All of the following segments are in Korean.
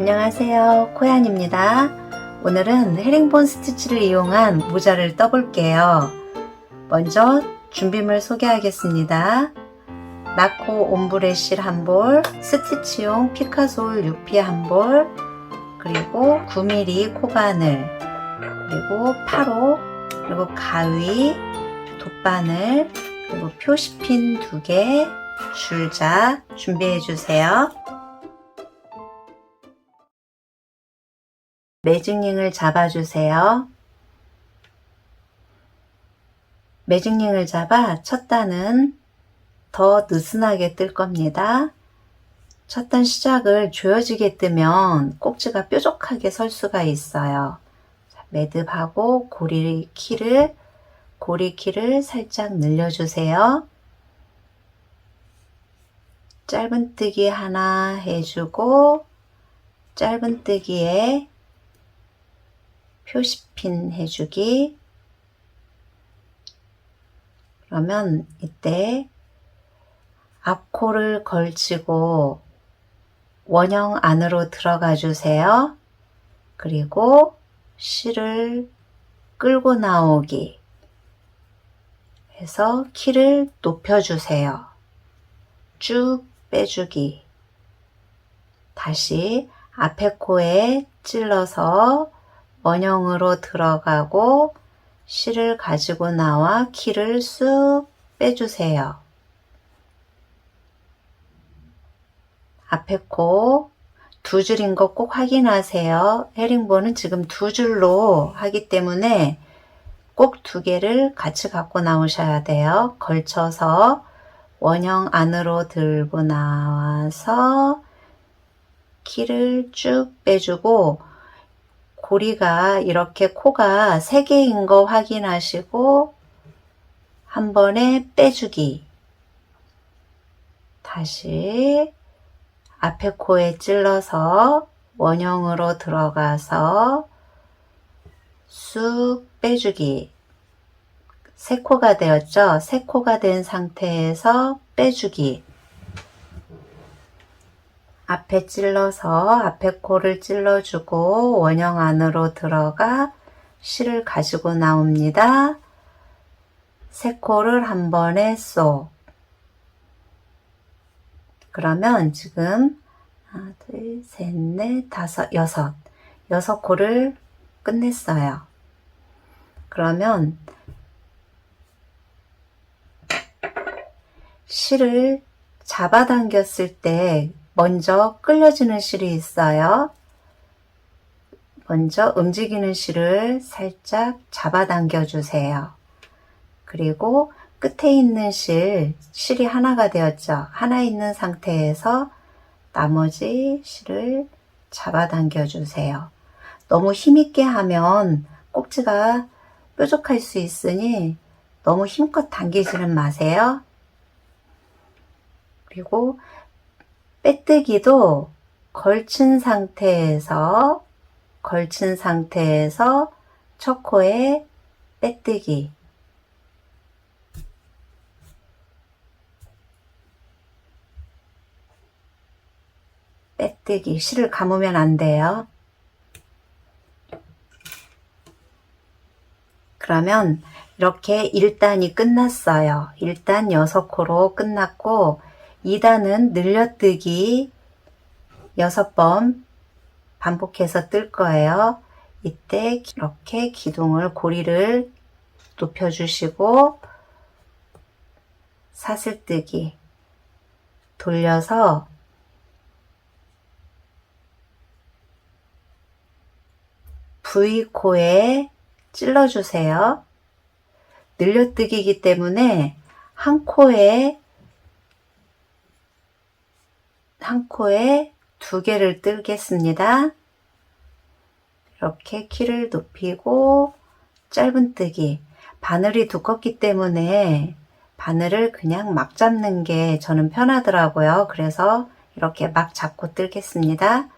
안녕하세요, 코얀입니다. 오늘은 헤링본 스티치를 이용한 모자를 떠볼게요. 먼저 준비물 소개하겠습니다. 나코 옴브레 실 한 볼, 스티치용 피카솔 6P 한 볼, 그리고 9mm 코바늘, 그리고 파로, 그리고 가위, 돗바늘, 그리고 표시핀 2개, 줄자 준비해 주세요. 매직링을 잡아주세요. 매직링을 잡아 첫 단은 더 느슨하게 뜰 겁니다. 첫 단 시작을 조여지게 뜨면 꼭지가 뾰족하게 설 수가 있어요. 매듭하고 고리키를 살짝 늘려주세요. 짧은뜨기 하나 해주고 짧은뜨기에 표시핀 해주기. 그러면 이때 앞코를 걸치고 원형 안으로 들어가 주세요. 그리고 실을 끌고 나오기 해서 키를 높여주세요. 쭉 빼주기. 다시 앞에 코에 찔러서 원형으로 들어가고 실을 가지고 나와 키를 쑥 빼주세요. 앞에 코 2줄인 거 꼭 확인하세요. 헤링본은 지금 2줄로 하기 때문에 꼭 2개를 같이 갖고 나오셔야 돼요. 걸쳐서 원형 안으로 들고 나와서 키를 쭉 빼주고 고리가 이렇게 코가 3개인 거 확인하시고 한 번에 빼주기. 다시 앞에 코에 찔러서 원형으로 들어가서 쑥 빼주기. 3코가 되었죠? 3코가 된 상태에서 빼주기. 앞에 찔러서 앞에 코를 찔러주고 원형 안으로 들어가 실을 가지고 나옵니다. 3코를 한 번에 쏙. 그러면 지금 하나, 둘, 셋, 넷, 다섯, 여섯 코를 끝냈어요. 그러면 실을 잡아당겼을 때 먼저 끌려지는 실이 있어요. 먼저 움직이는 실을 살짝 잡아당겨 주세요. 그리고 끝에 있는 실이 하나가 되었죠. 하나 있는 상태에서 나머지 실을 잡아당겨 주세요. 너무 힘있게 하면 꼭지가 뾰족할 수 있으니 너무 힘껏 당기지는 마세요. 그리고 빼뜨기도 걸친 상태에서 첫 코에 빼뜨기. 실을 감으면 안 돼요. 그러면 이렇게 1단이 끝났어요. 1단 6코로 끝났고 2단은 늘려뜨기 6번 반복해서 뜰 거예요. 이때 이렇게 고리를 높여주시고 사슬뜨기 돌려서 V코에 찔러주세요. 늘려뜨기이기 때문에 한 코에 2개를 뜨겠습니다. 이렇게 키를 높이고 짧은뜨기. 바늘이 두껍기 때문에 바늘을 그냥 막 잡는 게 저는 편하더라고요. 그래서 이렇게 막 잡고 뜨겠습니다.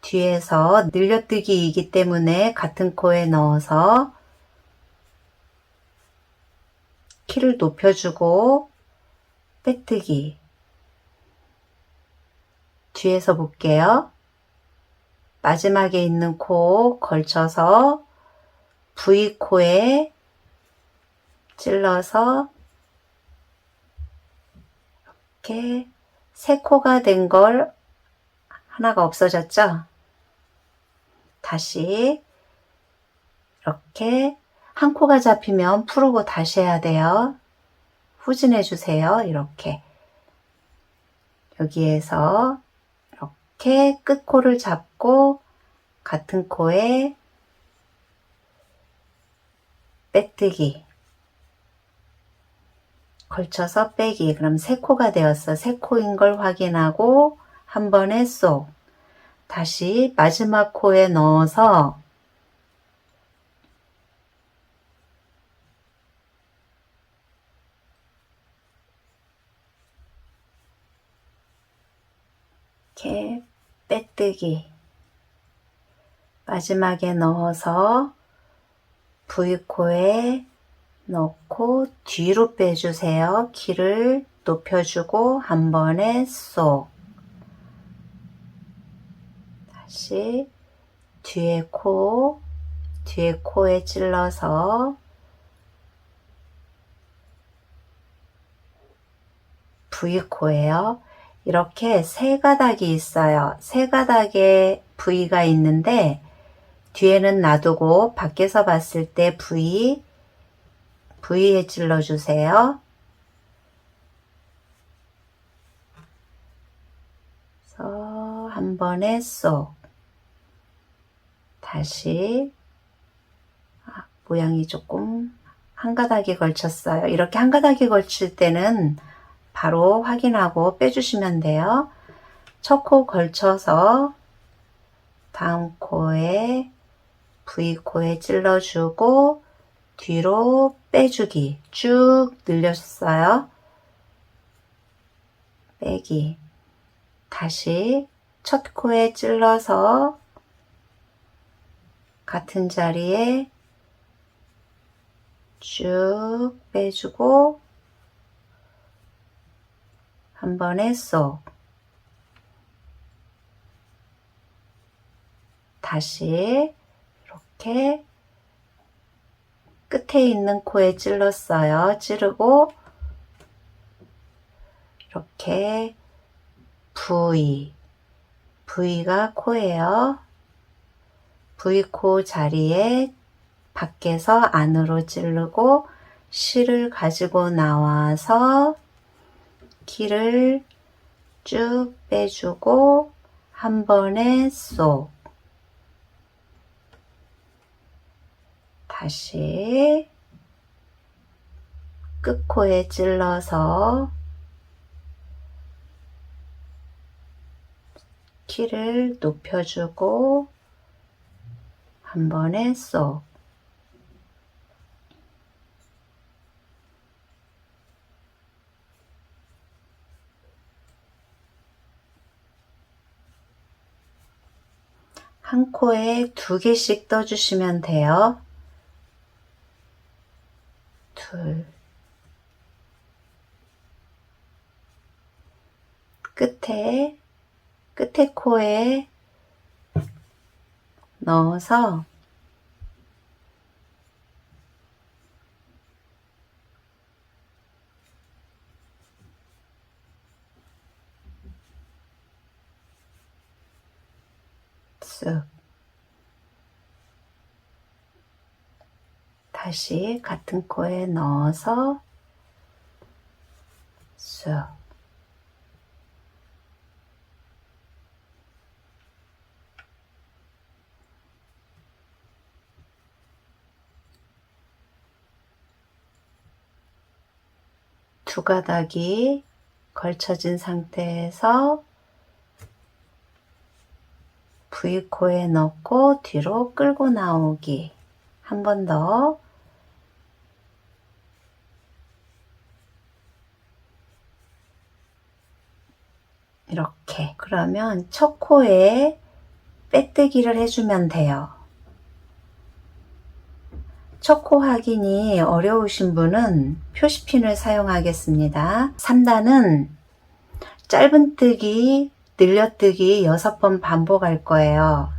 뒤에서 늘려뜨기이기 때문에 같은 코에 넣어서 키를 높여주고 빼뜨기. 뒤에서 볼게요. 마지막에 있는 코 걸쳐서 V코에 찔러서 이렇게 세 코가 된 걸 하나가 없어졌죠? 다시 이렇게 한 코가 잡히면 풀고 다시 해야 돼요. 후진해 주세요. 이렇게 여기에서 이렇게 끝코를 잡고 같은 코에 빼뜨기 걸쳐서 빼기. 그럼 세 코가 되었어. 세 코인 걸 확인하고 한 번에 쏙 다시 마지막 코에 넣어서 이렇게 빼뜨기 마지막에 넣어서 V코에 넣고 뒤로 빼주세요. 키를 높여주고 한 번에 쏙 다시 뒤에 코에 찔러서 V코예요. 이렇게 세 가닥이 있어요. 세 가닥에 V가 있는데 뒤에는 놔두고 밖에서 봤을 때 V에 찔러주세요. 그래서 한 번에 쏙 다시 모양이 조금 한 가닥이 걸쳤어요. 이렇게 한 가닥이 걸칠 때는 바로 확인하고 빼주시면 돼요. 첫 코 걸쳐서 다음 코에 V코에 찔러주고 뒤로 빼주기 쭉 늘렸어요. 빼기 다시 첫 코에 찔러서 같은 자리에 쭉 빼주고 한 번에 쏙 다시 이렇게 끝에 있는 코에 찔렀어요. 찌르고 이렇게 V가 코예요. V코 자리에 밖에서 안으로 찌르고 실을 가지고 나와서 키를 쭉 빼주고 한 번에 쏙 다시 끝코에 찔러서 키를 높여주고 한 번에 쏙 한 코에 2개씩 떠주시면 돼요. 둘 끝에 코에 넣어서 쓱 다시 같은 코에 넣어서 쑥 두 가닥이 걸쳐진 상태에서 V코에 넣고 뒤로 끌고 나오기 한 번 더 이렇게 그러면 첫 코에 빼뜨기를 해주면 돼요. 첫 코 확인이 어려우신 분은 표시핀을 사용하겠습니다. 3단은 짧은뜨기, 늘려뜨기 6번 반복할 거예요.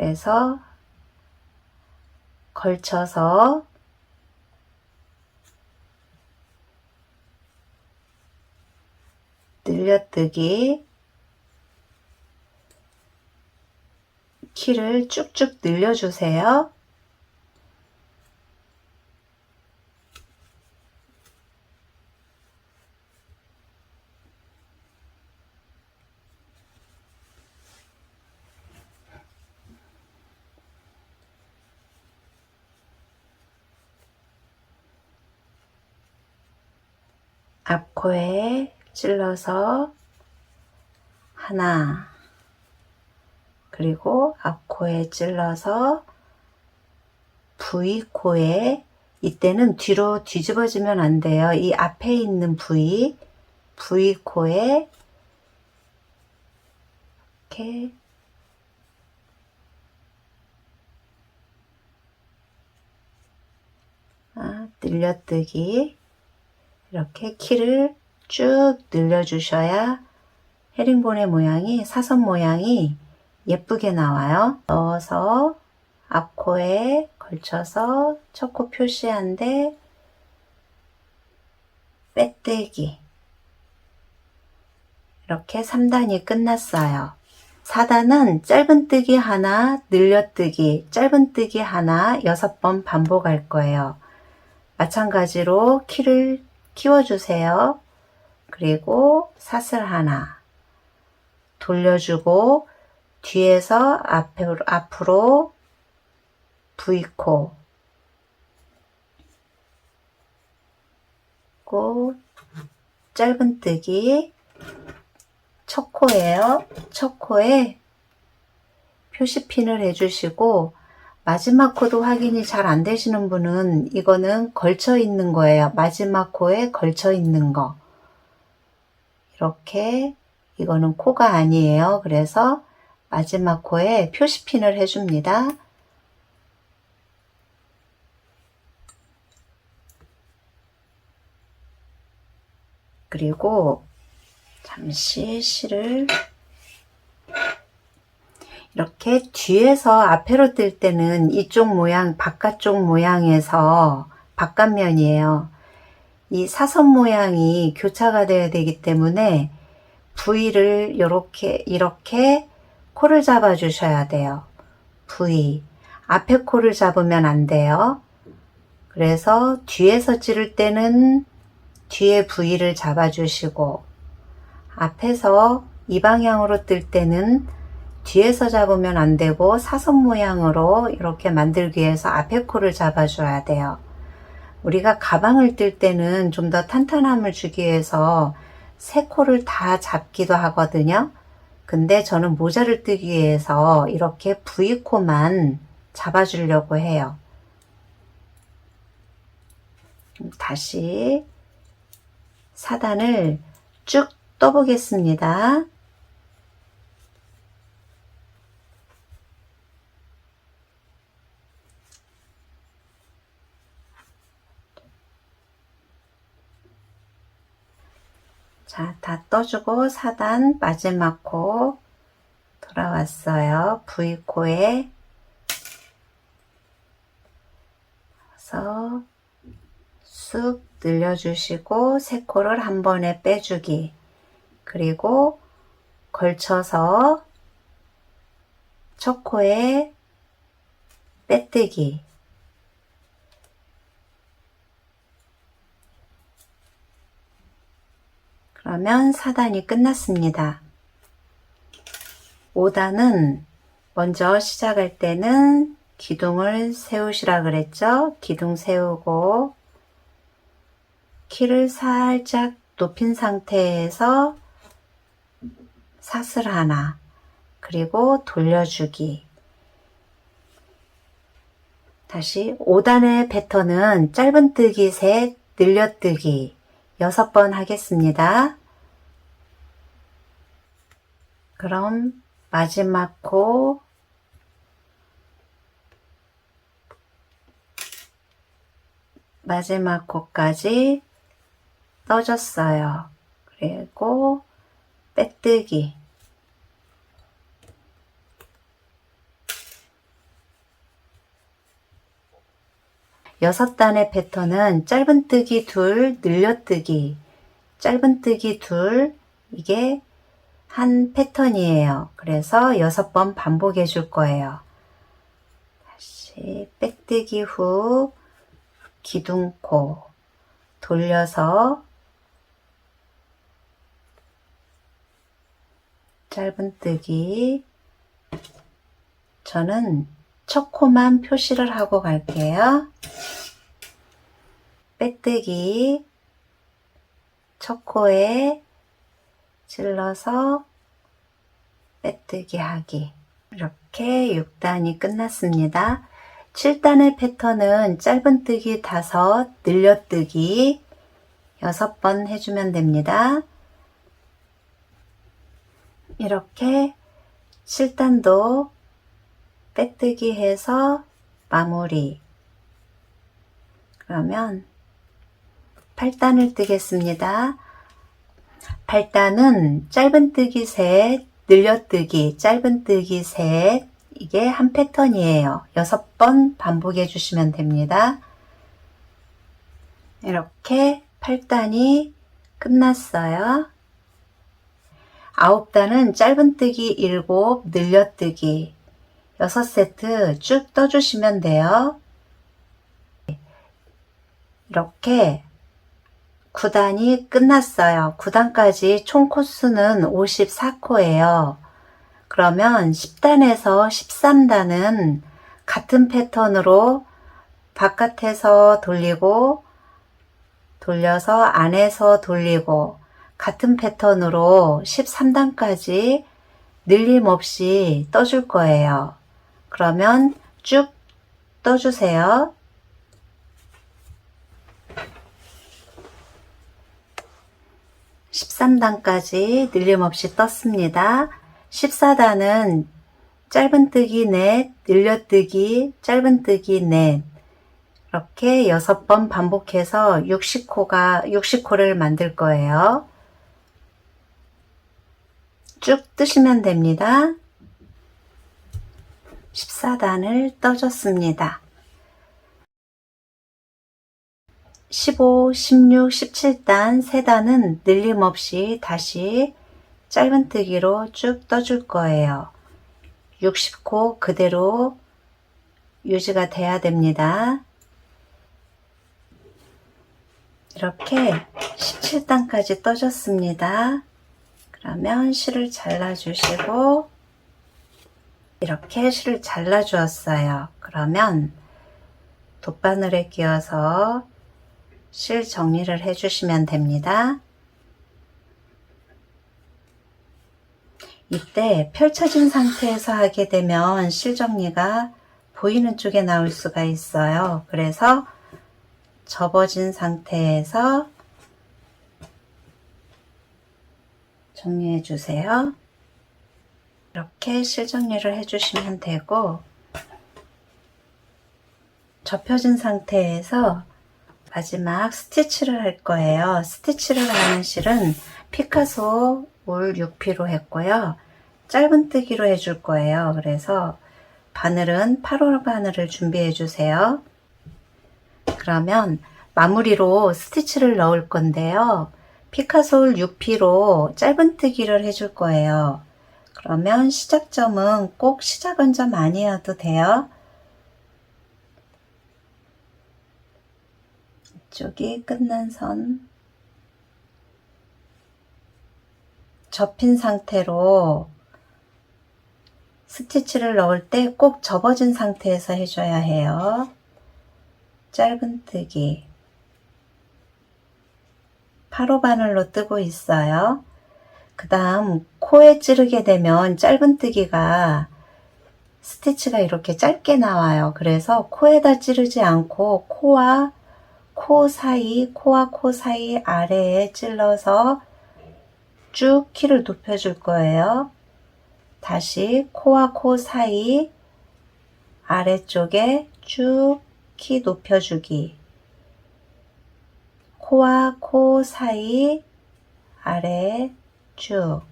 그래서 걸쳐서 늘려뜨기, 키를 쭉쭉 늘려주세요. 앞코에 찔러서 하나, 그리고 앞코에 찔러서 V코에, 이때는 뒤로 뒤집어지면 안 돼요. 이 앞에 있는 V코에 이렇게 늘려뜨기, 이렇게 키를 쭉 늘려주셔야 헤링본의 모양이, 사선 모양이 예쁘게 나와요. 넣어서 앞코에 걸쳐서 첫 코 표시한데 빼뜨기, 이렇게 3단이 끝났어요. 4단은 짧은뜨기 하나, 늘려뜨기, 짧은뜨기 하나 6번 반복할 거예요. 마찬가지로 키를 키워주세요. 그리고 사슬 하나 돌려주고 뒤에서 앞으로 V코, 짧은뜨기, 첫 코예요. 첫 코에 표시핀을 해주시고, 마지막 코도 확인이 잘 안 되시는 분은 이거는 걸쳐 있는 거예요. 마지막 코에 걸쳐 있는 거. 이렇게, 이거는 코가 아니에요. 그래서 마지막 코에 표시핀을 해줍니다. 그리고 잠시 실을 이렇게 뒤에서 앞으로 뜰 때는 이쪽 모양, 바깥쪽 모양에서 바깥면이에요. 이 사선 모양이 교차가 되어야 되기 때문에 V를 이렇게 코를 잡아 주셔야 돼요. V. 앞에 코를 잡으면 안 돼요. 그래서 뒤에서 찌를 때는 뒤에 V를 잡아 주시고, 앞에서 이 방향으로 뜰 때는 뒤에서 잡으면 안 되고 사선 모양으로 이렇게 만들기 위해서 앞에 코를 잡아줘야 돼요. 우리가 가방을 뜰 때는 좀 더 탄탄함을 주기 위해서 세 코를 다 잡기도 하거든요. 근데 저는 모자를 뜨기 위해서 이렇게 V코만 잡아주려고 해요. 다시 4단을 쭉 떠보겠습니다. 자, 다 떠주고 4단 마지막 코 돌아왔어요. V코에 그래서 쑥 늘려주시고 세 코를 한 번에 빼주기, 그리고 걸쳐서 첫 코에 빼뜨기, 그러면 4단이 끝났습니다. 5단은 먼저 시작할 때는 기둥을 세우시라 그랬죠. 기둥 세우고 키를 살짝 높인 상태에서 사슬 하나, 그리고 돌려주기. 다시 5단의 패턴은 짧은뜨기 셋, 늘려뜨기 6번 하겠습니다. 그럼 마지막 코까지 떠줬어요. 그리고 빼뜨기, 6단의 패턴은 짧은뜨기 둘, 늘려뜨기, 짧은뜨기 둘, 이게 한 패턴이에요. 그래서 6번 반복해 줄 거예요. 다시 빼뜨기 후 기둥코 돌려서 짧은뜨기, 저는 첫 코만 표시를 하고 갈게요. 빼뜨기, 첫 코에 찔러서 빼뜨기 하기. 이렇게 6단이 끝났습니다. 7단의 패턴은 짧은뜨기 5, 늘려뜨기 6번 해주면 됩니다. 이렇게 7단도 빼뜨기 해서 마무리. 그러면 8단을 뜨겠습니다. 8단은 짧은뜨기 셋, 늘려뜨기, 짧은뜨기 셋, 이게 한 패턴이에요. 6번 반복해 주시면 됩니다. 이렇게 8단이 끝났어요. 9단은 짧은뜨기 7, 늘려뜨기 6세트 쭉 떠주시면 돼요. 이렇게 9단이 끝났어요. 9단까지 총 코수는 54코예요. 그러면 10단에서 13단은 같은 패턴으로 바깥에서 돌리고 돌려서 안에서 돌리고 같은 패턴으로 13단까지 늘림 없이 떠줄 거예요. 그러면 쭉 떠주세요. 13단까지 늘림 없이 떴습니다. 14단은 짧은뜨기 넷, 늘려뜨기, 짧은뜨기 넷, 이렇게 6번 반복해서 60코를 만들 거예요. 쭉 뜨시면 됩니다. 14단을 떠줬습니다. 15, 16, 17단 3단은 늘림 없이 다시 짧은뜨기로 쭉 떠줄 거예요. 60코 그대로 유지가 돼야 됩니다. 이렇게 17단까지 떠줬습니다. 그러면 실을 잘라 주시고 이렇게 실을 잘라 주었어요. 그러면 돗바늘에 끼워서 실 정리를 해 주시면 됩니다. 이때 펼쳐진 상태에서 하게 되면 실 정리가 보이는 쪽에 나올 수가 있어요. 그래서 접어진 상태에서 정리해 주세요. 이렇게 실 정리를 해 주시면 되고, 접혀진 상태에서 마지막 스티치를 할 거예요. 스티치를 하는 실은 피카소 울 6P로 했고요. 짧은뜨기로 해줄 거예요. 그래서 바늘은 8호 바늘을 준비해 주세요. 그러면 마무리로 스티치를 넣을 건데요. 피카소 울 6P로 짧은뜨기를 해줄 거예요. 그러면 시작점은 꼭 시작은 점 아니어도 돼요. 이쪽이 끝난 선, 접힌 상태로 스티치를 넣을 때 꼭 접어진 상태에서 해줘야 해요. 짧은뜨기 8호 바늘로 뜨고 있어요. 그 다음 코에 찌르게 되면 짧은뜨기가 스티치가 이렇게 짧게 나와요. 그래서 코에다 찌르지 않고 코와 코 사이 아래에 찔러서 쭉 키를 높여줄 거예요. 다시 코와 코 사이 아래쪽에 쭉 키 높여주기. 코와 코 사이 아래 쭉.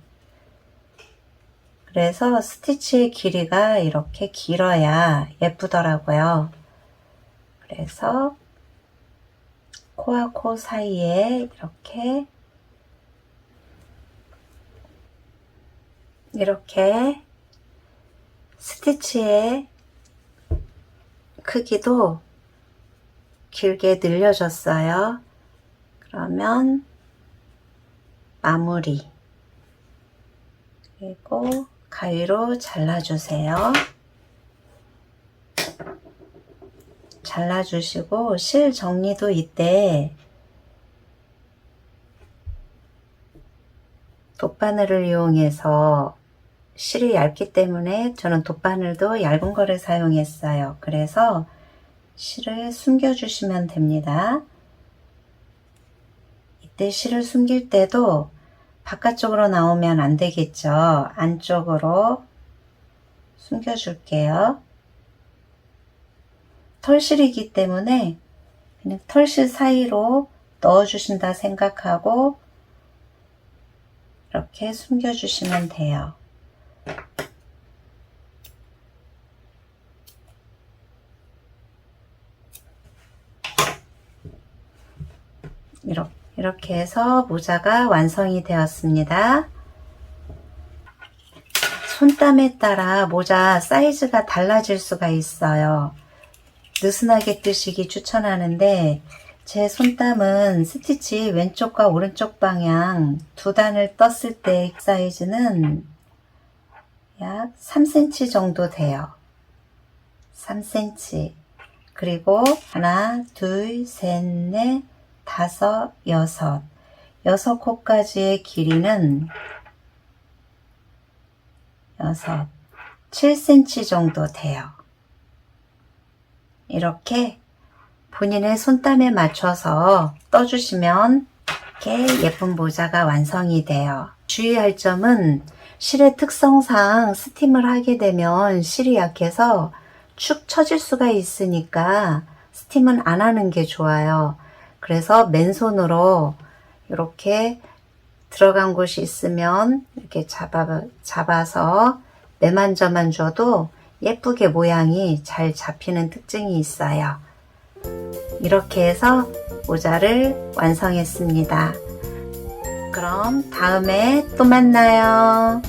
그래서 스티치의 길이가 이렇게 길어야 예쁘더라고요. 그래서 코와 코 사이에 이렇게 스티치의 크기도 길게 늘려줬어요. 그러면 마무리, 그리고 가위로 잘라주세요. 잘라주시고 실 정리도 이때 돗바늘을 이용해서 실이 얇기 때문에 저는 돗바늘도 얇은 거를 사용했어요. 그래서 실을 숨겨주시면 됩니다. 이때 실을 숨길 때도 바깥쪽으로 나오면 안 되겠죠. 안쪽으로 숨겨줄게요. 털실이기 때문에 그냥 털실 사이로 넣어주신다 생각하고 이렇게 숨겨주시면 돼요. 이렇게 해서 모자가 완성이 되었습니다. 손땀에 따라 모자 사이즈가 달라질 수가 있어요. 느슨하게 뜨시기 추천하는데 제 손땀은 스티치 왼쪽과 오른쪽 방향 두 단을 떴을 때 사이즈는 약 3cm 정도 돼요. 3cm. 그리고 하나, 둘, 셋, 넷, 다섯, 여섯. 6코까지의 길이는 7cm 정도 돼요. 이렇게 본인의 손땀에 맞춰서 떠주시면 이렇게 예쁜 모자가 완성이 돼요. 주의할 점은 실의 특성상 스팀을 하게 되면 실이 약해서 축 처질 수가 있으니까 스팀은 안 하는 게 좋아요. 그래서 맨손으로 이렇게 들어간 곳이 있으면 이렇게 잡아서 매만져만 줘도 예쁘게 모양이 잘 잡히는 특징이 있어요. 이렇게 해서 모자를 완성했습니다. 그럼 다음에 또 만나요.